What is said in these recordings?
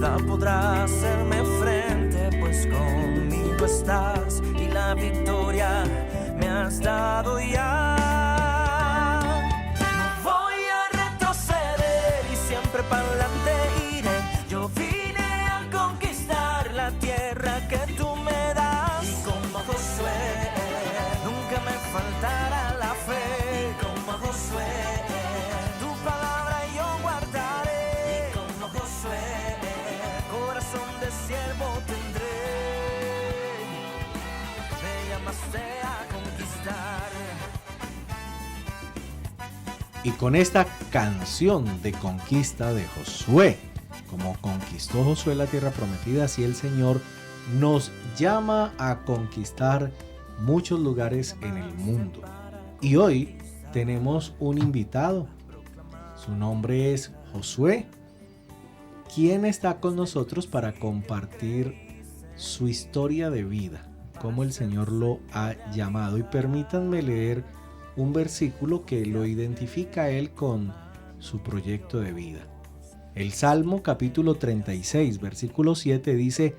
nada podrá hacerme frente, pues conmigo estás y la victoria me has dado ya. No voy a retroceder y siempre para adelante iré. Yo vine a conquistar la tierra que tú me das. Y como Josué, nunca me faltará la fe. Y como Josué, tu palabra yo guardaré. Y como Josué, corazón de siervo tendré. Me llamaste a conquistar. Y con esta canción de conquista de Josué, como conquistó Josué la tierra prometida, así el Señor nos llama a conquistar muchos lugares en el mundo. Y hoy tenemos un invitado. Su nombre es Josué, quien está con nosotros para compartir su historia de vida, cómo el Señor lo ha llamado. Y permítanme leer un versículo que lo identifica a él con su proyecto de vida. El Salmo capítulo 36, versículo 7 dice: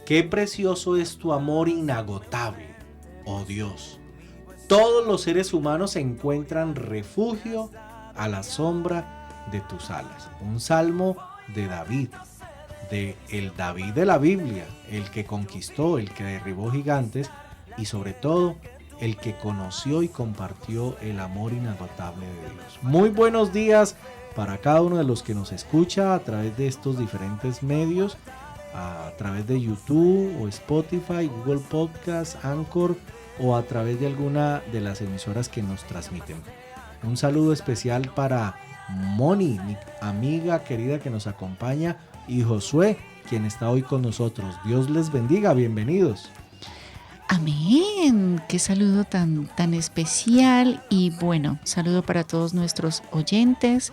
«Qué precioso es tu amor inagotable, oh Dios. Todos los seres humanos encuentran refugio a la sombra de tus alas». Un salmo de David, de el David de la Biblia, el que conquistó, el que derribó gigantes y sobre todo el que conoció y compartió el amor inagotable de Dios. Muy buenos días para cada uno de los que nos escucha a través de estos diferentes medios, a través de YouTube o Spotify, Google Podcast, Anchor o a través de alguna de las emisoras que nos transmiten. Un saludo especial para Moni, mi amiga querida que nos acompaña, y Josué, quien está hoy con nosotros. Dios les bendiga, bienvenidos. Amén, qué saludo tan especial. Y bueno, saludo para todos nuestros oyentes.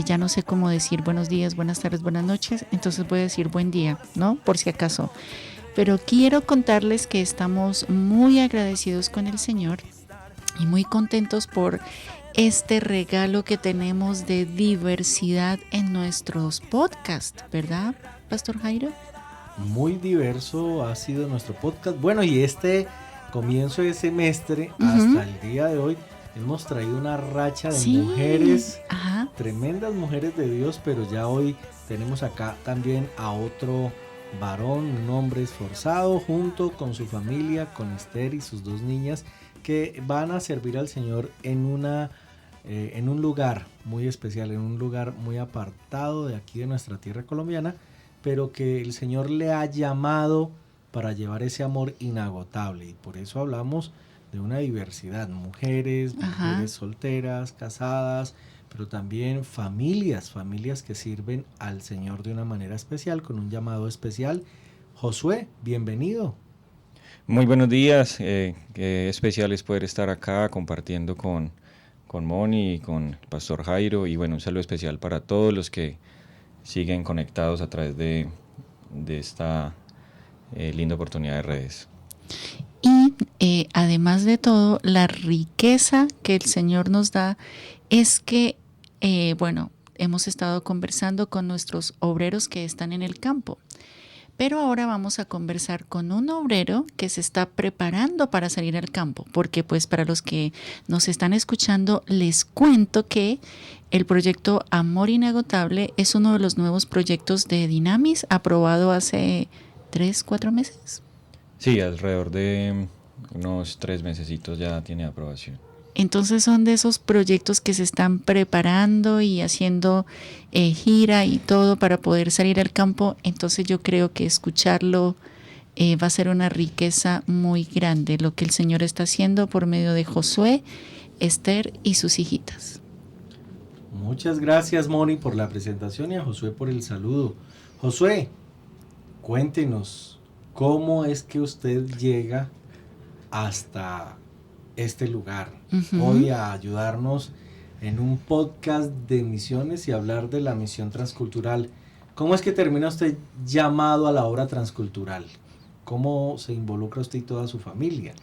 Ya no sé cómo decir buenos días, buenas tardes, buenas noches, entonces voy a decir buen día, ¿no? Por si acaso. Pero quiero contarles que estamos muy agradecidos con el Señor y muy contentos por este regalo que tenemos de diversidad en nuestros podcasts, ¿verdad, Pastor Jairo? Muy diverso ha sido nuestro podcast. Bueno, y este comienzo de semestre hasta el día de hoy hemos traído una racha de mujeres, tremendas mujeres de Dios, pero ya hoy tenemos acá también a otro varón, un hombre esforzado, junto con su familia, con Esther y sus dos niñas, que van a servir al Señor en un lugar muy especial, en un lugar muy apartado de aquí de nuestra tierra colombiana, pero que el Señor le ha llamado para llevar ese amor inagotable. Y por eso hablamos de una diversidad, mujeres solteras, casadas, pero también familias que sirven al Señor de una manera especial, con un llamado especial. Josué, bienvenido. Muy buenos días, qué especial es poder estar acá compartiendo con Moni y con el Pastor Jairo, y bueno, un saludo especial para todos los que siguen conectados a través de esta linda oportunidad de redes. Y además de todo, la riqueza que el Señor nos da es que, hemos estado conversando con nuestros obreros que están en el campo, pero ahora vamos a conversar con un obrero que se está preparando para salir al campo, porque pues para los que nos están escuchando les cuento que el proyecto Amor Inagotable es uno de los nuevos proyectos de Dynamis, aprobado hace 3-4 meses. Sí, alrededor de unos 3 mesecitos ya tiene aprobación. Entonces son de esos proyectos que se están preparando y haciendo gira y todo para poder salir al campo. Entonces yo creo que escucharlo va a ser una riqueza muy grande, lo que el Señor está haciendo por medio de Josué, Esther y sus hijitas. Muchas gracias, Moni, por la presentación, y a Josué por el saludo. Josué, cuéntenos, ¿cómo es que usted llega hasta este lugar hoy a ayudarnos en un podcast de misiones y hablar de la misión transcultural? ¿Cómo es que termina usted llamado a la obra transcultural? ¿Cómo se involucra usted y toda su familia?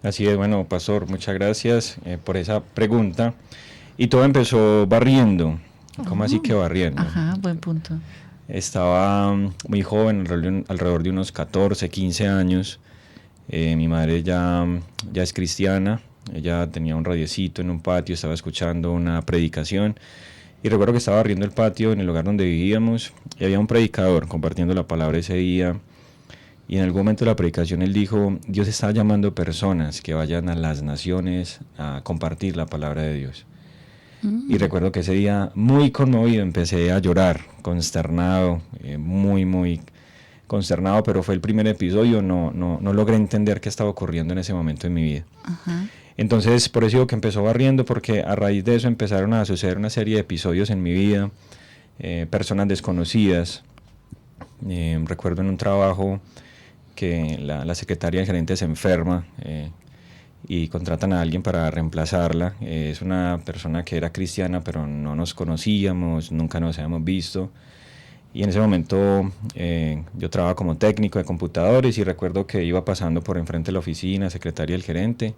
Así es, bueno, Pastor, muchas gracias por esa pregunta. Y todo empezó barriendo. ¿Cómo así que barriendo? Ajá, buen punto. estaba muy joven, alrededor de unos 14, 15 años. Mi madre ya es cristiana, ella tenía un radiecito en un patio, estaba escuchando una predicación y recuerdo que estaba barriendo el patio en el lugar donde vivíamos y había un predicador compartiendo la palabra ese día. Y en algún momento de la predicación él dijo, Dios está llamando personas que vayan a las naciones a compartir la palabra de Dios. Y recuerdo que ese día, muy conmovido, empecé a llorar, consternado, muy consternado, pero fue el primer episodio, no logré entender qué estaba ocurriendo en ese momento en mi vida. Ajá. Entonces, por eso digo que empezó barriendo, porque a raíz de eso empezaron a suceder una serie de episodios en mi vida, personas desconocidas. Recuerdo en un trabajo que la secretaria del gerente se enferma y contratan a alguien para reemplazarla. Es una persona que era cristiana, pero no nos conocíamos, nunca nos habíamos visto. Y en ese momento yo trabajaba como técnico de computadores y recuerdo que iba pasando por enfrente de la oficina, secretaria del gerente,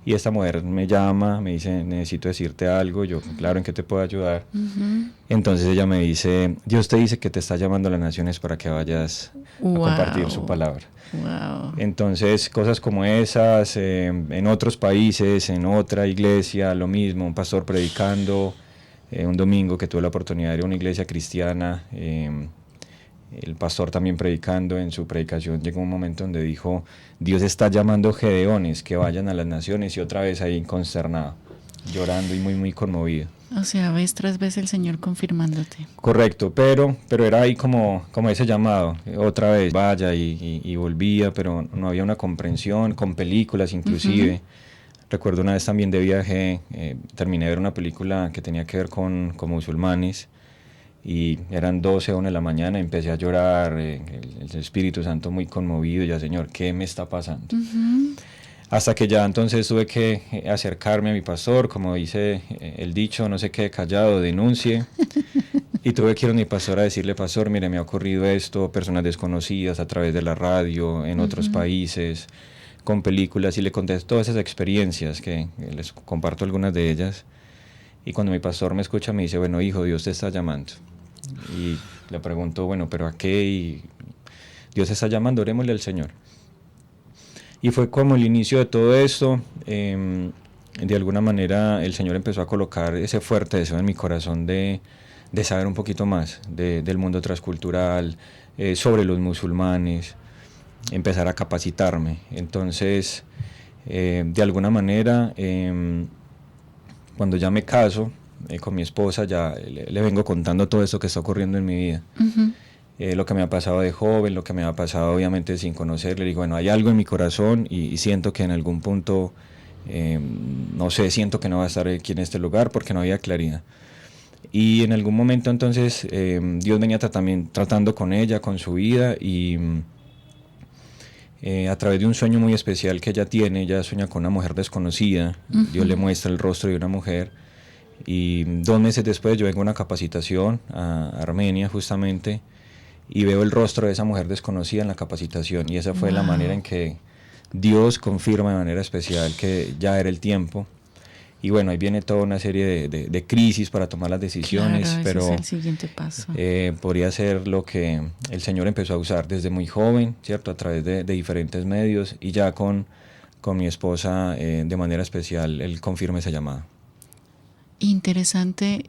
y esta mujer me llama, me dice, necesito decirte algo. Yo, claro, ¿en qué te puedo ayudar? Entonces ella me dice, Dios te dice que te está llamando a las naciones para que vayas a compartir su palabra. Wow. Entonces, cosas como esas, en otros países, en otra iglesia, lo mismo, un pastor predicando, un domingo que tuve la oportunidad de ir a una iglesia cristiana, el pastor también predicando, en su predicación llegó un momento donde dijo, Dios está llamando gedeones que vayan a las naciones, y otra vez ahí consternado, llorando y muy conmovido. O sea, vez tras vez el Señor confirmándote. Correcto, pero era ahí como ese llamado, otra vez, vaya y volvía, pero no había una comprensión, con películas inclusive. Recuerdo una vez también de viaje, terminé de ver una película que tenía que ver con musulmanes, y eran 12 o 1 de la mañana, empecé a llorar, el Espíritu Santo muy conmovido, ya Señor, ¿qué me está pasando? Hasta que ya entonces tuve que acercarme a mi pastor, como dice el dicho, no se quede callado, denuncie. Y tuve que ir a mi pastor a decirle, pastor, mire, me ha ocurrido esto, personas desconocidas a través de la radio, en otros países, con películas, y le conté todas esas experiencias, que les comparto algunas de ellas. Y cuando mi pastor me escucha me dice, bueno, hijo, Dios te está llamando. Y le pregunto, bueno, ¿pero a qué? Y Dios te está llamando, orémosle al Señor. Y fue como el inicio de todo esto. De alguna manera el Señor empezó a colocar ese fuerte deseo en mi corazón de saber un poquito más del mundo transcultural, sobre los musulmanes, empezar a capacitarme. Entonces, de alguna manera, cuando ya me caso con mi esposa, ya le vengo contando todo esto que está ocurriendo en mi vida. Lo que me ha pasado de joven, lo que me ha pasado obviamente sin conocerle. Digo, bueno, hay algo en mi corazón y siento que en algún punto, no sé, siento que no va a estar aquí en este lugar porque no había claridad. Y en algún momento entonces Dios venía también tratando con ella, con su vida, y a través de un sueño muy especial que ella tiene. Ella sueña con una mujer desconocida, Dios le muestra el rostro de una mujer, y 2 meses después yo vengo a una capacitación a Armenia justamente, y veo el rostro de esa mujer desconocida en la capacitación, y esa fue la manera en que Dios confirma de manera especial que ya era el tiempo. Y bueno, ahí viene toda una serie de crisis para tomar las decisiones, Claro, pero ese es el siguiente paso. podría ser lo que el Señor empezó a usar desde muy joven, ¿cierto? A través de diferentes medios, y ya con mi esposa de manera especial, Él confirma ese llamado. Interesante,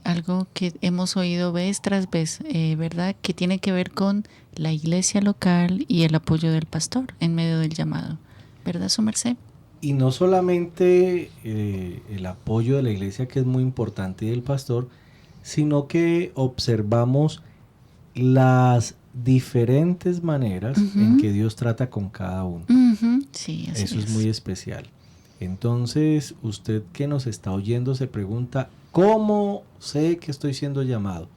algo que hemos oído vez tras vez, ¿verdad? Que tiene que ver con la iglesia local y el apoyo del pastor en medio del llamado, ¿verdad, su merced? Y no solamente el apoyo de la iglesia, que es muy importante, y del pastor, sino que observamos las diferentes maneras en que Dios trata con cada uno. Sí, así Eso es muy especial. Entonces, usted que nos está oyendo se pregunta, ¿cómo sé que estoy siendo llamado?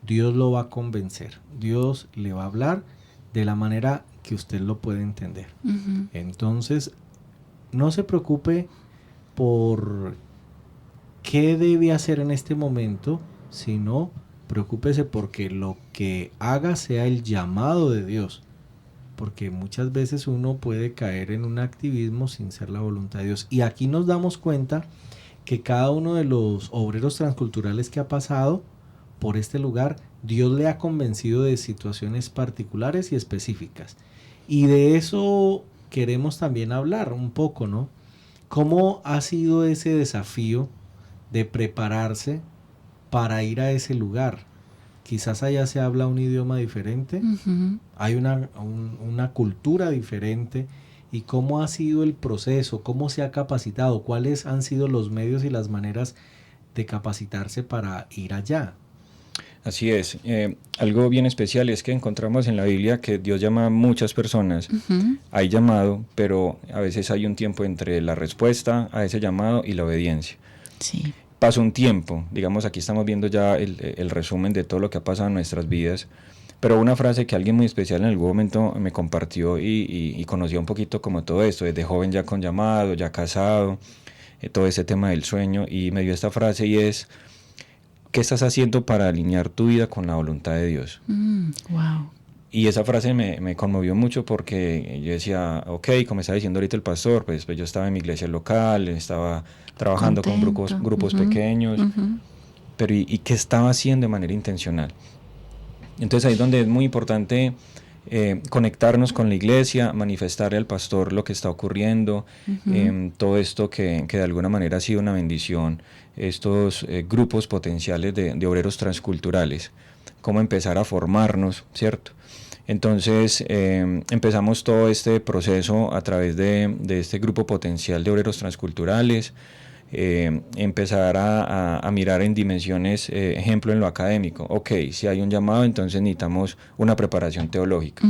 Dios lo va a convencer. Dios le va a hablar de la manera que usted lo puede entender. Entonces, no se preocupe por qué debe hacer en este momento, sino preocúpese porque lo que haga sea el llamado de Dios. Porque muchas veces uno puede caer en un activismo sin ser la voluntad de Dios. Y aquí nos damos cuenta que cada uno de los obreros transculturales que ha pasado por este lugar, Dios le ha convencido de situaciones particulares y específicas. Y de eso queremos también hablar un poco, ¿no? ¿Cómo ha sido ese desafío de prepararse para ir a ese lugar? Quizás allá se habla un idioma diferente, hay una cultura diferente. ¿Y cómo ha sido el proceso? ¿Cómo se ha capacitado? ¿Cuáles han sido los medios y las maneras de capacitarse para ir allá? Así es. Algo bien especial es que encontramos en la Biblia que Dios llama a muchas personas. Hay llamado, pero a veces hay un tiempo entre la respuesta a ese llamado y la obediencia. Sí. Pasó un tiempo, digamos, aquí estamos viendo ya el resumen de todo lo que ha pasado en nuestras vidas, pero una frase que alguien muy especial en algún momento me compartió y conocía un poquito como todo esto, desde joven ya con llamado, ya casado, todo ese tema del sueño, y me dio esta frase y es: ¿qué estás haciendo para alinear tu vida con la voluntad de Dios? Wow. Y esa frase me conmovió mucho porque yo decía, ok, como estaba diciendo ahorita el pastor, pues yo estaba en mi iglesia local, estaba trabajando con grupos pequeños, pero ¿y qué estaba haciendo de manera intencional? Entonces ahí es donde es muy importante conectarnos con la iglesia, manifestarle al pastor lo que está ocurriendo, todo esto que de alguna manera ha sido una bendición, estos grupos potenciales de obreros transculturales, cómo empezar a formarnos, ¿cierto? Entonces empezamos todo este proceso a través de este grupo potencial de obreros transculturales, empezar a mirar en dimensiones, ejemplo en lo académico. Ok, si hay un llamado, entonces necesitamos una preparación teológica.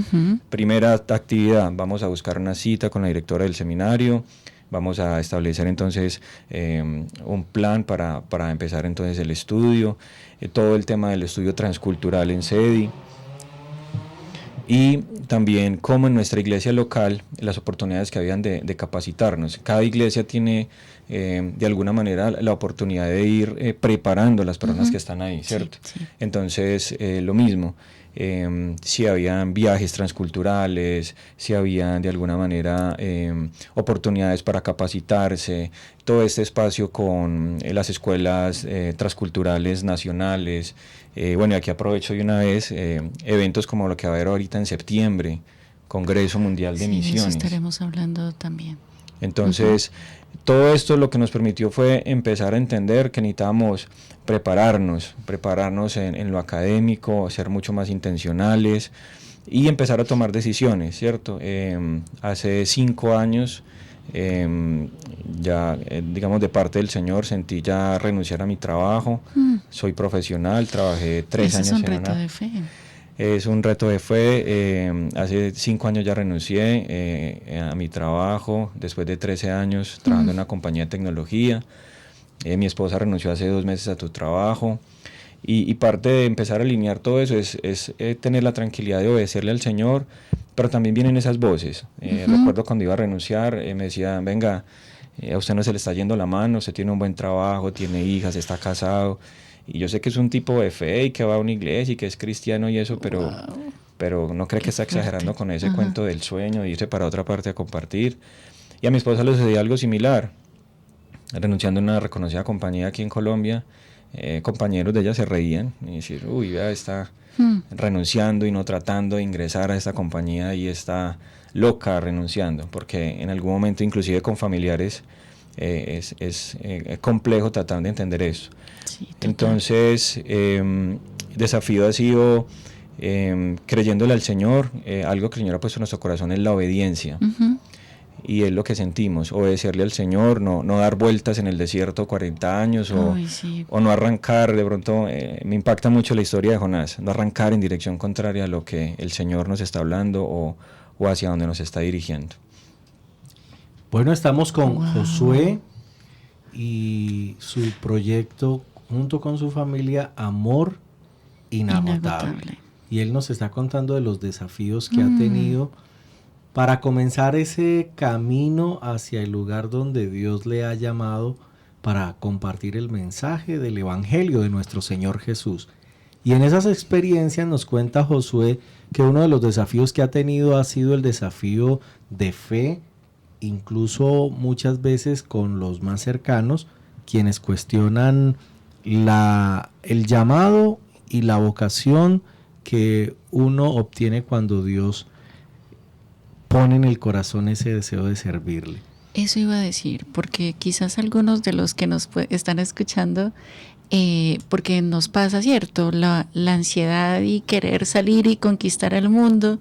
Primera actividad, vamos a buscar una cita con la directora del seminario, vamos a establecer entonces un plan para empezar entonces el estudio, todo el tema del estudio transcultural en SEDI. Y también como en nuestra iglesia local, las oportunidades que habían de capacitarnos. Cada iglesia tiene de alguna manera la oportunidad de ir preparando a las personas que están ahí, ¿cierto? Sí, sí. Entonces, lo mismo, si habían viajes transculturales, si habían de alguna manera oportunidades para capacitarse, todo este espacio con las escuelas transculturales nacionales. Bueno, y aquí aprovecho de una vez eventos como lo que va a haber ahorita en septiembre, Congreso Mundial de Misiones. De eso estaremos hablando también. Entonces, todo esto lo que nos permitió fue empezar a entender que necesitábamos prepararnos en lo académico, ser mucho más intencionales y empezar a tomar decisiones, ¿cierto? Hace 5 años, ya digamos de parte del Señor, sentí ya renunciar a mi trabajo. Soy profesional, trabajé 3 años en una... Es un reto de fe. Es un reto de fe. Hace 5 años ya renuncié a mi trabajo, después de 13 años trabajando en una compañía de tecnología. Mi esposa renunció hace 2 meses a tu trabajo. Y parte de empezar a alinear todo eso es tener la tranquilidad de obedecerle al Señor, pero también vienen esas voces. Recuerdo cuando iba a renunciar, me decían, venga, a usted no se le está yendo la mano, usted tiene un buen trabajo, tiene hijas, está casado. Y yo sé que es un tipo de fe y que va a una iglesia y que es cristiano y eso, pero no cree que está exagerando con ese cuento del sueño, de irse para otra parte a compartir. Y a mi esposa le sucedió algo similar. Renunciando a una reconocida compañía aquí en Colombia, compañeros de ella se reían y decían, uy, vea, está renunciando y no tratando de ingresar a esta compañía y está loca renunciando, porque en algún momento inclusive con familiares es complejo tratar de entender eso. Sí, entonces, desafío ha sido creyéndole al Señor, algo que el Señor ha puesto en nuestro corazón es la obediencia. Y es lo que sentimos, obedecerle al Señor, no dar vueltas en el desierto 40 años o no arrancar. De pronto me impacta mucho la historia de Jonás, no arrancar en dirección contraria a lo que el Señor nos está hablando o hacia donde nos está dirigiendo. Bueno, estamos con Josué y su proyecto junto con su familia, Amor Inagotable. Y él nos está contando de los desafíos que ha tenido para comenzar ese camino hacia el lugar donde Dios le ha llamado para compartir el mensaje del Evangelio de nuestro Señor Jesús. Y en esas experiencias nos cuenta Josué que uno de los desafíos que ha tenido ha sido el desafío de fe, incluso muchas veces con los más cercanos, quienes cuestionan el llamado y la vocación que uno obtiene cuando Dios pone en el corazón ese deseo de servirle. Eso iba a decir, porque quizás algunos de los que nos están escuchando, porque nos pasa, ¿cierto? La ansiedad y querer salir y conquistar el mundo,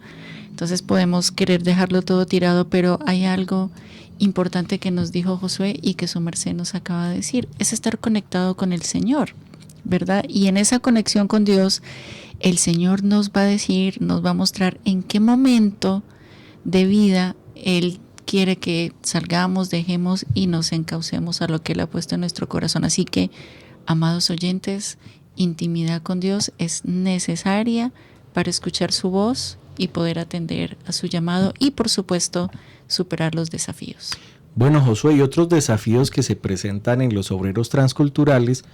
entonces podemos querer dejarlo todo tirado, pero hay algo importante que nos dijo Josué y que su merced nos acaba de decir, es estar conectado con el Señor, ¿verdad? Y en esa conexión con Dios, el Señor nos va a decir, nos va a mostrar en qué momento de vida Él quiere que salgamos, dejemos y nos encaucemos a lo que Él ha puesto en nuestro corazón. Así que, amados oyentes, intimidad con Dios es necesaria para escuchar su voz y poder atender a su llamado y, por supuesto, superar los desafíos. Bueno, Josué, y otros desafíos que se presentan en los obreros transculturales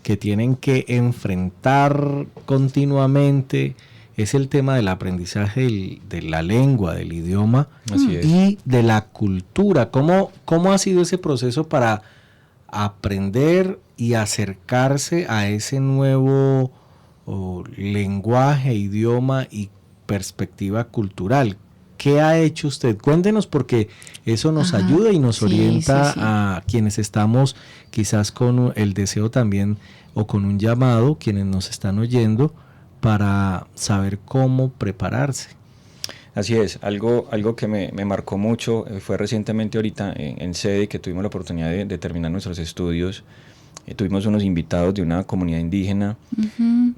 que tienen que enfrentar continuamente es el tema del aprendizaje de la lengua, del idioma. Así es. Y de la cultura. ¿Cómo ha sido ese proceso para aprender y acercarse a ese nuevo lenguaje, idioma y perspectiva cultural? ¿Qué ha hecho usted? Cuéntenos, porque eso nos ayuda y nos orienta a quienes estamos quizás con el deseo también o con un llamado, quienes nos están oyendo, para saber cómo prepararse. Así es, algo que me marcó mucho fue recientemente ahorita en sede que tuvimos la oportunidad de terminar nuestros estudios. Tuvimos unos invitados de una comunidad indígena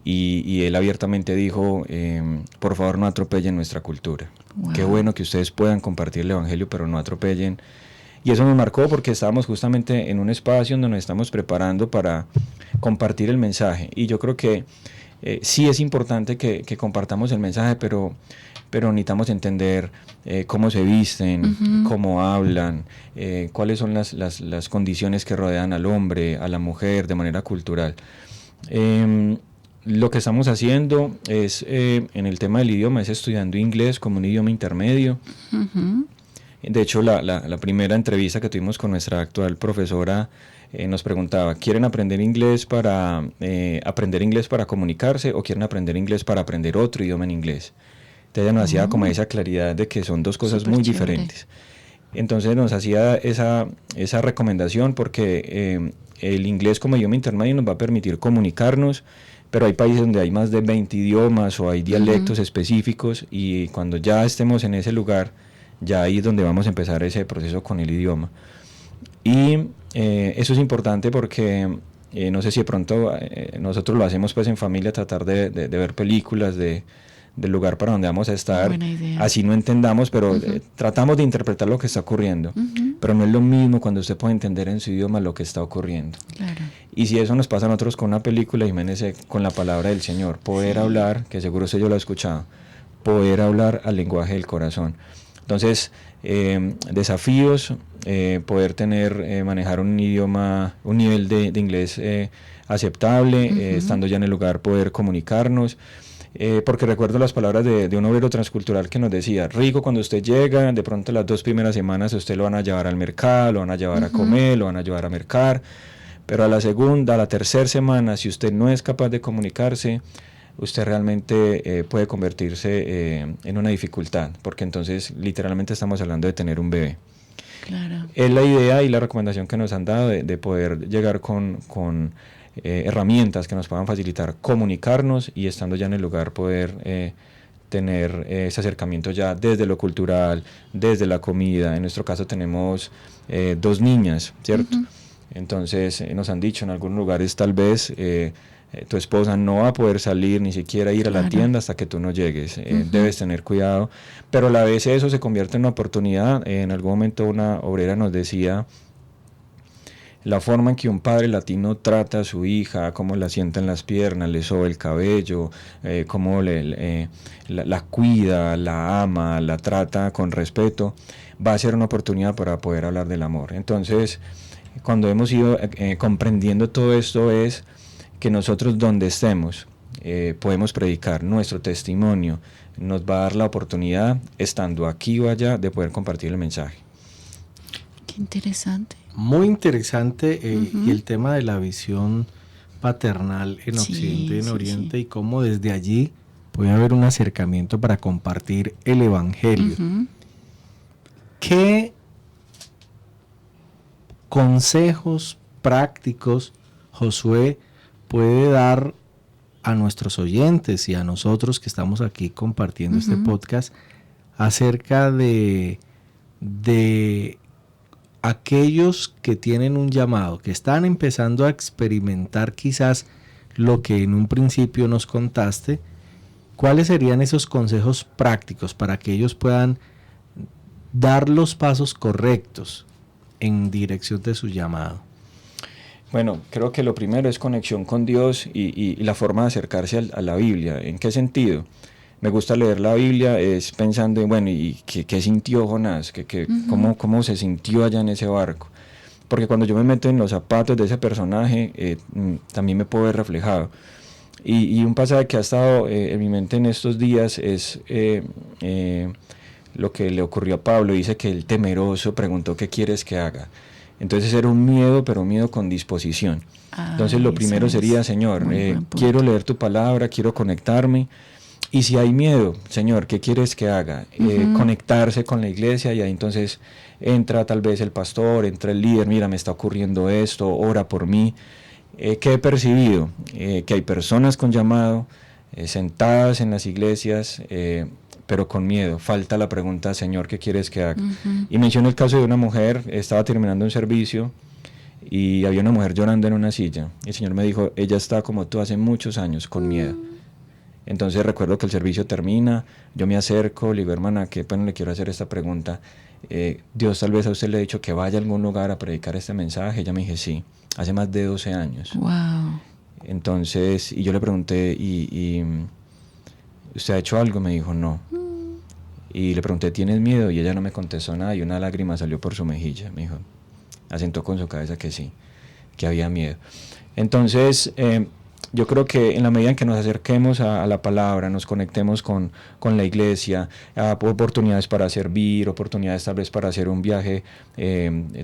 y él abiertamente dijo, por favor no atropellen nuestra cultura. Wow. Qué bueno que ustedes puedan compartir el evangelio, pero no atropellen. Y eso nos marcó porque estábamos justamente en un espacio donde nos estamos preparando para compartir el mensaje. Y yo creo que sí es importante que compartamos el mensaje, pero necesitamos entender cómo se visten, cómo hablan, cuáles son las condiciones que rodean al hombre, a la mujer de manera cultural. Lo que estamos haciendo es, en el tema del idioma, es estudiando inglés como un idioma intermedio. De hecho, la primera entrevista que tuvimos con nuestra actual profesora nos preguntaba, ¿quieren aprender inglés para comunicarse o quieren aprender inglés para aprender otro idioma en inglés? Entonces ella nos hacía como esa claridad de que son dos cosas muy diferentes. Entonces nos hacía esa recomendación porque el inglés como idioma intermedio nos va a permitir comunicarnos, pero hay países donde hay más de 20 idiomas o hay dialectos específicos, y cuando ya estemos en ese lugar, ya ahí es donde vamos a empezar ese proceso con el idioma. Y eso es importante porque no sé si de pronto nosotros lo hacemos pues en familia, tratar de ver películas del lugar para donde vamos a estar, así no entendamos, pero tratamos de interpretar lo que está ocurriendo, pero no es lo mismo cuando usted puede entender en su idioma lo que está ocurriendo. Claro. Y si eso nos pasa a nosotros con una película, imagínense con la palabra del Señor, poder hablar, que seguro usted ya lo ha escuchado, poder hablar al lenguaje del corazón. Entonces, desafíos, poder manejar un idioma, un nivel de inglés aceptable, estando ya en el lugar, poder comunicarnos, porque recuerdo las palabras de un obrero transcultural que nos decía, rico cuando usted llega, de pronto las 2 primeras semanas usted lo van a llevar al mercado, lo van a llevar a comer, lo van a llevar a mercar, pero a la segunda, a la tercera semana, si usted no es capaz de comunicarse, usted realmente puede convertirse en una dificultad, porque entonces literalmente estamos hablando de tener un bebé. Claro. Es la idea y la recomendación que nos han dado de poder llegar con herramientas que nos puedan facilitar comunicarnos y estando ya en el lugar poder tener ese acercamiento ya desde lo cultural, desde la comida. En nuestro caso tenemos 2 niñas, ¿cierto? Entonces nos han dicho en algunos lugares tal vez tu esposa no va a poder salir ni siquiera ir a la tienda hasta que tú no llegues, debes tener cuidado, pero a la vez eso se convierte en una oportunidad. En algún momento una obrera nos decía la forma en que un padre latino trata a su hija, cómo la sienta en las piernas, le soba el cabello, cómo la cuida, la ama, la trata con respeto, va a ser una oportunidad para poder hablar del amor. Entonces, cuando hemos ido comprendiendo todo esto, es que nosotros donde estemos podemos predicar nuestro testimonio, nos va a dar la oportunidad, estando aquí o allá, de poder compartir el mensaje. Qué interesante. Muy interesante, y el tema de la visión paternal en Sí, Occidente y en sí, Oriente, sí. y cómo desde allí puede haber un acercamiento para compartir el Evangelio. Ujú. ¿Qué consejos prácticos Josué puede dar a nuestros oyentes y a nosotros que estamos aquí compartiendo este Ujú. podcast acerca de aquellos que tienen un llamado, que están empezando a experimentar quizás lo que en un principio nos contaste? ¿Cuáles serían esos consejos prácticos para que ellos puedan dar los pasos correctos en dirección de su llamado? Bueno, creo que lo primero es conexión con Dios y la forma de acercarse a la Biblia. ¿En qué sentido? Me gusta leer la Biblia, es pensando en, bueno, ¿y qué sintió Jonás? Ujú. ¿Cómo se sintió allá en ese barco? Porque cuando yo me meto en los zapatos de ese personaje, también me puedo ver reflejado. Y un pasaje que ha estado en mi mente en estos días es lo que le ocurrió a Pablo. Dice que el temeroso preguntó: ¿qué quieres que haga? Entonces era un miedo, pero un miedo con disposición. Entonces lo Ay, primero ese sería: es Señor, muy buen quiero punto. leer tu palabra, quiero conectarme. Y si hay miedo, Señor, ¿qué quieres que haga? Ujú. Conectarse con la iglesia, y ahí entonces entra tal vez el pastor, entra el líder: mira, me está ocurriendo esto, ora por mí. ¿Qué he percibido? Que hay personas con llamado, sentadas en las iglesias, pero con miedo. Falta la pregunta: Señor, ¿qué quieres que haga? Ujú. Y menciono el caso de una mujer. Estaba terminando un servicio y había una mujer llorando en una silla. Y el Señor me dijo: ella está como tú hace muchos años, con miedo. Entonces recuerdo que el servicio termina, yo me acerco, le digo: hermana, qué pena, le quiero hacer esta pregunta. Dios tal vez a usted le ha dicho que vaya a algún lugar a predicar este mensaje. Ella me dijo: sí, hace más de 12 años. Wow. Entonces, y yo le pregunté: ¿y usted ha hecho algo? Me dijo: no. Y le pregunté: ¿tienes miedo? Y ella no me contestó nada, y una lágrima salió por su mejilla. Me dijo, asentó con su cabeza que sí, que había miedo. Entonces, yo creo que en la medida en que nos acerquemos a la palabra, nos conectemos con la iglesia, oportunidades para servir, oportunidades tal vez para hacer un viaje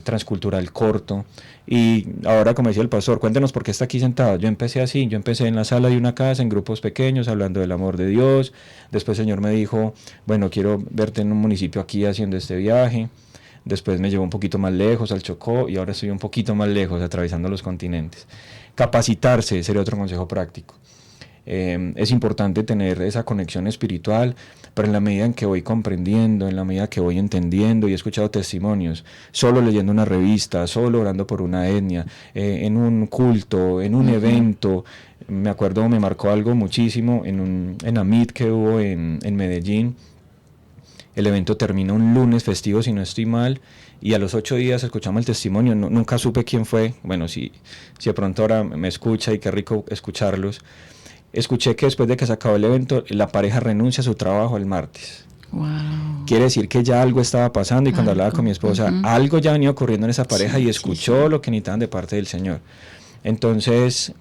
transcultural corto. Y ahora, como decía el pastor, cuéntenos por qué está aquí sentado. Yo empecé así, yo empecé en la sala de una casa, en grupos pequeños, hablando del amor de Dios. Después el Señor me dijo: bueno, quiero verte en un municipio aquí haciendo este viaje. Después me llevó un poquito más lejos, al Chocó, y ahora estoy un poquito más lejos, atravesando los continentes. Capacitarse sería otro consejo práctico. Es importante tener esa conexión espiritual, pero en la medida en que voy comprendiendo, en la medida que voy entendiendo, y he escuchado testimonios, solo leyendo una revista, solo orando por una etnia, en un culto, en un evento. Me acuerdo, me marcó algo muchísimo en Amit que hubo en Medellín. El evento termina un lunes festivo, si no estoy mal, y a los 8 días escuchamos el testimonio. Nunca supe quién fue. Bueno, si de pronto ahora me escucha, y qué rico escucharlos. Escuché que después de que se acabó el evento, la pareja renuncia a su trabajo el martes. Wow. Quiere decir que ya algo estaba pasando, y cuando hablaba con mi esposa, algo ya venía ocurriendo en esa pareja, Sí, y sí, escuchó sí. lo que necesitaban de parte del Señor. Entonces,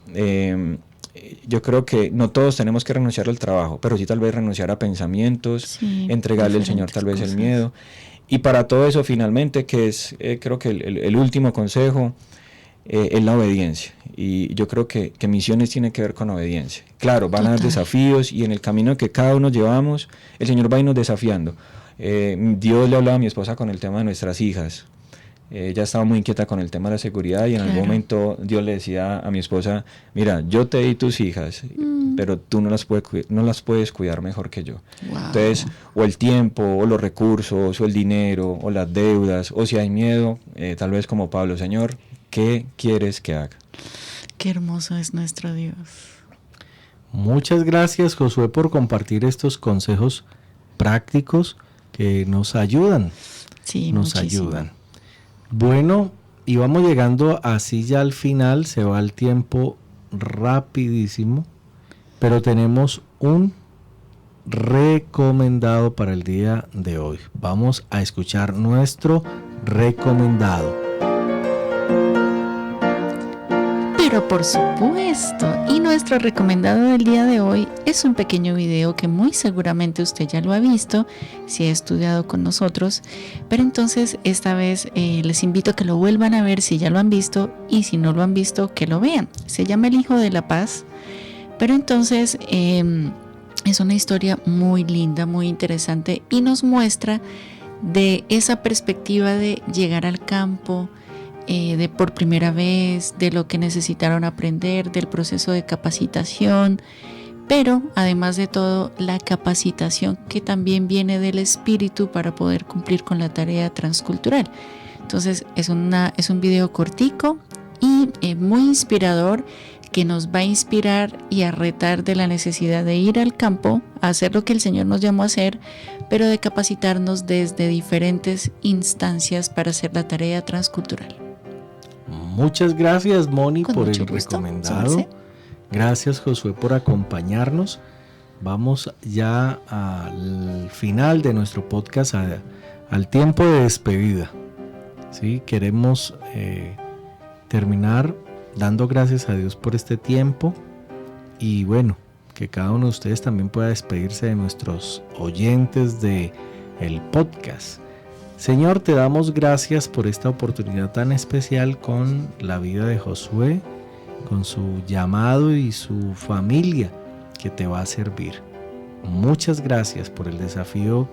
yo creo que no todos tenemos que renunciar al trabajo, pero sí tal vez renunciar a pensamientos, Sí, entregarle al Señor diferentes tal vez el cosas. miedo. Y para todo eso, finalmente, que es creo que el último consejo, es la obediencia. Y yo creo que misiones tiene que ver con obediencia. Claro, van a haber Total. desafíos, y en el camino que cada uno llevamos, el Señor va a irnos desafiando. Dios le hablaba a mi esposa con el tema de nuestras hijas. Ella estaba muy inquieta con el tema de la seguridad, y en algún Claro. momento Dios le decía a mi esposa: mira, yo te di tus hijas, pero tú no las puedes cuidar mejor que yo. Wow. Entonces, o el tiempo, o los recursos, o el dinero, o las deudas, o si hay miedo, tal vez como Pablo: Señor, ¿qué quieres que haga? Qué hermoso es nuestro Dios. Muchas gracias, Josué, por compartir estos consejos prácticos que nos ayudan. Sí, Nos muchísimo. ayudan. Bueno, y vamos llegando así ya al final. Se va el tiempo rapidísimo, pero tenemos un recomendado para el día de hoy. Vamos a escuchar nuestro recomendado. Pero Pero por supuesto, y nuestro recomendado del día de hoy es un pequeño video que muy seguramente usted ya lo ha visto si ha estudiado con nosotros, pero entonces esta vez les invito a que lo vuelvan a ver si ya lo han visto, y si no lo han visto, que lo vean. Se llama El Hijo de la Paz, pero entonces es una historia muy linda, muy interesante, y nos muestra de esa perspectiva de llegar al campo, de por primera vez, de lo que necesitaron aprender, del proceso de capacitación, pero además de todo la capacitación que también viene del espíritu para poder cumplir con la tarea transcultural. Entonces es un video cortico y muy inspirador, que nos va a inspirar y a retar de la necesidad de ir al campo, a hacer lo que el Señor nos llamó a hacer, pero de capacitarnos desde diferentes instancias para hacer la tarea transcultural. Muchas gracias, Moni, Con por el mucho gusto, recomendado. Gracias, Josué, por acompañarnos. Vamos ya al final de nuestro podcast, al tiempo de despedida. ¿Sí? Queremos terminar dando gracias a Dios por este tiempo, y bueno, que cada uno de ustedes también pueda despedirse de nuestros oyentes de el podcast. Señor, te damos gracias por esta oportunidad tan especial con la vida de Josué, con su llamado y su familia que te va a servir. Muchas gracias por el desafío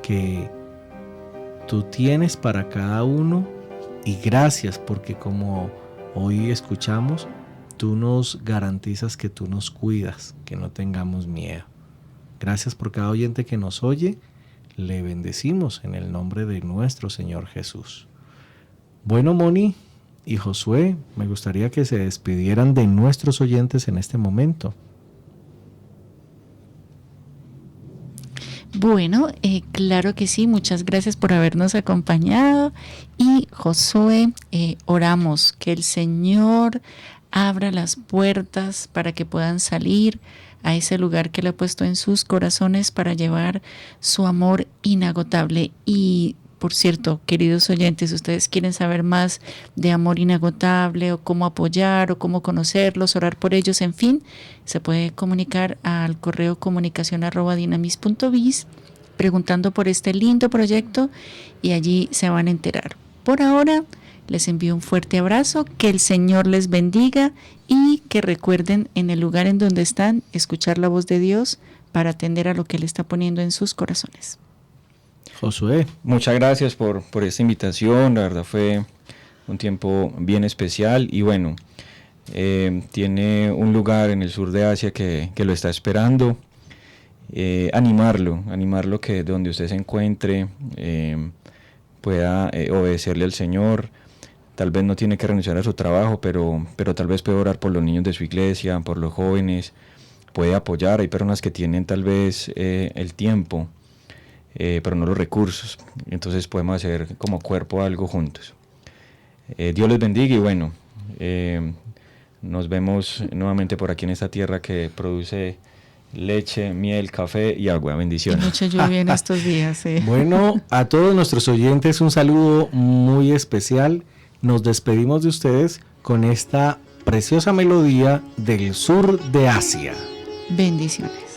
que tú tienes para cada uno, y gracias porque, como hoy escuchamos, tú nos garantizas que tú nos cuidas, que no tengamos miedo. Gracias por cada oyente que nos oye. Le bendecimos en el nombre de nuestro Señor Jesús. Bueno, Moni y Josué, me gustaría que se despidieran de nuestros oyentes en este momento. Bueno, claro que sí, muchas gracias por habernos acompañado. Y Josué, oramos que el Señor abra las puertas para que puedan salir a ese lugar que le ha puesto en sus corazones para llevar su amor inagotable. Y por cierto, queridos oyentes, si ustedes quieren saber más de Amor Inagotable, o cómo apoyar, o cómo conocerlos, orar por ellos, en fin, se puede comunicar al correo comunicación@dinamis.biz preguntando por este lindo proyecto, y allí se van a enterar. Por ahora, les envío un fuerte abrazo, que el Señor les bendiga, y que recuerden, en el lugar en donde están, escuchar la voz de Dios para atender a lo que Él está poniendo en sus corazones. Josué. Muchas gracias por esta invitación. La verdad fue un tiempo bien especial, y bueno, tiene un lugar en el sur de Asia que lo está esperando. Animarlo que donde usted se encuentre pueda obedecerle al Señor. Tal vez no tiene que renunciar a su trabajo, pero tal vez puede orar por los niños de su iglesia, por los jóvenes, puede apoyar. Hay personas que tienen tal vez el tiempo, pero no los recursos. Entonces podemos hacer como cuerpo algo juntos. Dios les bendiga, y bueno, nos vemos nuevamente por aquí en esta tierra que produce leche, miel, café y agua. Bendiciones. Y mucha lluvia en estos días. Bueno, a todos nuestros oyentes un saludo muy especial. Nos despedimos de ustedes con esta preciosa melodía del sur de Asia. Bendiciones.